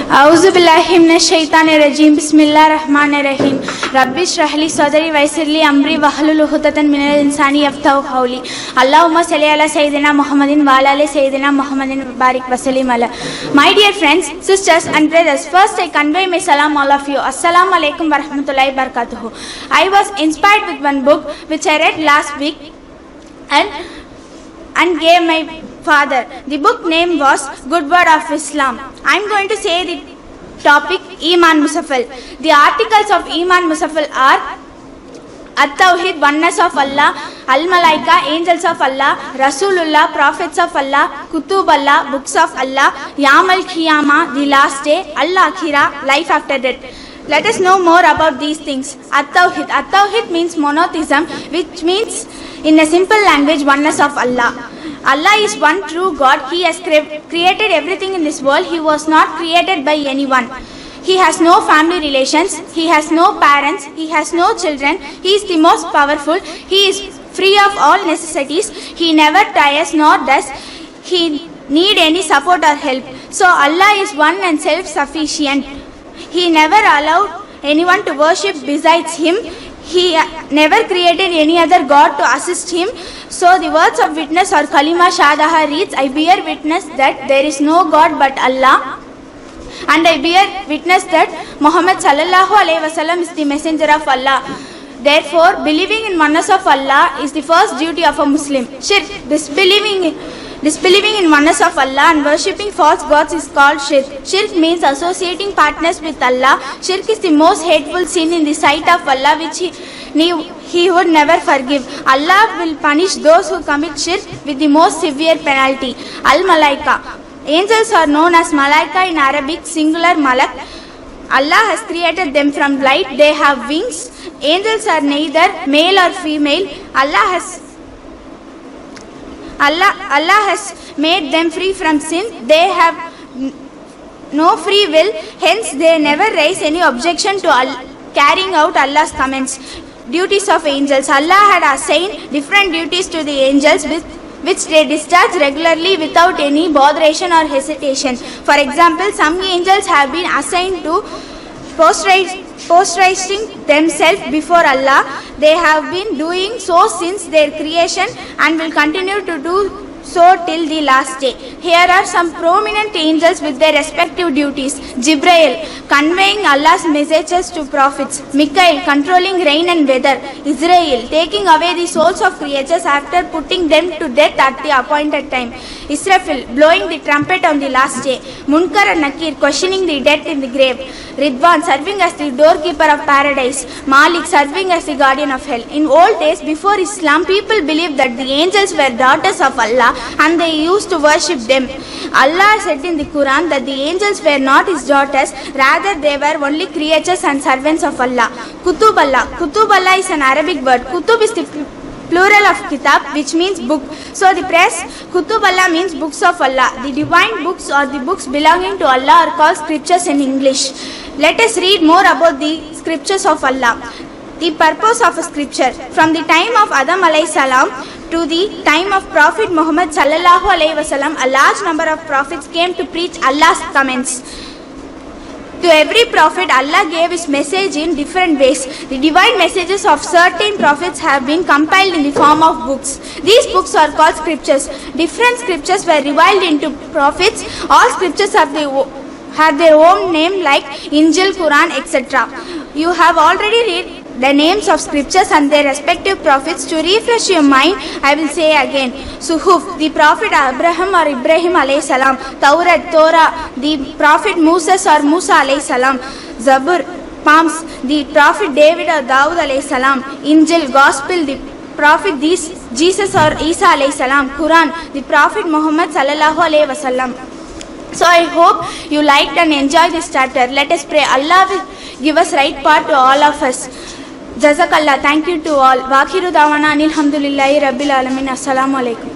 A'udhu billahi minash shaitanir rajim. Bismillahir rahmanir rahim. Rabbi shrah li sadri wa yassir li amri wahlul 'uqdatan minal lisani yafqahu qawli. Allahumma salli ala sayyidina Muhammadin wa ala ali sayyidina Muhammadin wa barik wa sallim ala. My dear friends, sisters and brothers, first I convey my salam all of you. Assalamu alaikum wa rahmatullahi wa barakatuh. I was inspired with one book which I read last week and gave my father. The book name was Good Word of Islam. I am going to say the topic Iman Musaffal. The articles of Iman Musaffal are At-Tawhid, oneness of Allah, Al-Malaika, angels of Allah, Rasulullah, prophets of Allah, Kutub Allah, books of Allah, Yawm al-Qiyamah, the last day, Al-Akhirah, life after death. Let us know more about these things. At-Tawhid. At-Tawhid means monotheism, which means in a simple language oneness of Allah. Allah is one true God. He has created everything in this world. He was not created by anyone. He has no family relations. He has no parents. He has no children. He is the most powerful. He is free of all necessities. He never tires nor does he need any support or help. So Allah is one and self-sufficient. He never allowed anyone to worship besides Him. He never created any other God to assist Him. So the words of witness or Kalima Shahadaha reads, I bear witness that there is no God but Allah, and I bear witness that Muhammad sallallahu alaihi wasallam is the messenger of Allah. Therefore, believing in oneness of Allah is the first duty of a Muslim. Shirk, disbelieving in oneness of Allah and worshipping false gods is called shirk. Shirk means associating partners with Allah. Shirk is the most hateful sin in the sight of Allah, which He would never forgive. Allah will punish those who commit shirk with the most severe penalty. Al-Malaika. Angels are known as Malaika in Arabic, singular Malak. Allah has created them from light. They have wings. Angels are neither male or female. Allah has made them free from sin. They have no free will. Hence, they never raise any objection to carrying out Allah's commands. Duties of angels. Allah had assigned different duties to the angels which they discharge regularly without any botheration or hesitation. For example, some angels have been assigned to prostrating themselves before Allah. They have been doing so since their creation and will continue to do so till the last day. Here are some prominent angels with their respective duties. Jibrail, conveying Allah's messages to prophets. Mikael, controlling rain and weather. Israel, taking away the souls of creatures after putting them to death at the appointed time. Israfil, blowing the trumpet on the last day. Munkar and Nakir, questioning the dead in the grave. Ridwan, serving as the doorkeeper of paradise. Malik, serving as the guardian of hell. In old days, before Islam, people believed that the angels were daughters of Allah and they used to worship them. Allah said in the Quran that the angels were not His daughters, rather they were only creatures and servants of Allah. Kutub Allah. Kutub Allah is an Arabic word. Kutub is the plural of kitab, which means book. So the press, Kutub Allah means books of Allah. The divine books or the books belonging to Allah are called scriptures in English. Let us read more about the scriptures of Allah. The purpose of a scripture. From the time of Adam alayhi salam to the time of Prophet Muhammad sallallahu alaihi wasallam, a large number of prophets came to preach Allah's commands. To every prophet, Allah gave His message in different ways. The divine messages of certain prophets have been compiled in the form of books. These books are called scriptures. Different scriptures were revealed into prophets. All scriptures have their own name like Injil, Quran, etc. You have already read the names of scriptures and their respective prophets. To refresh your mind, I will say again. Suhuf, the prophet Abraham or Ibrahim alayhi salam. Taurat, Torah, the prophet Moses or Musa alayhi salam. Zabur, Palms, the prophet David or Daud alayhi salam. Injil, Gospel, the prophet Jesus or Isa alayhi salam. Quran, the prophet Muhammad sallallahu alayhi wasallam. So I hope you liked and enjoyed this chapter. Let us pray Allah will give us right path to all of us. Jazakallah. Thank you to all. Wakhiru dawana anil hamdulillahi rabbil alamin. Assalamu alaikum.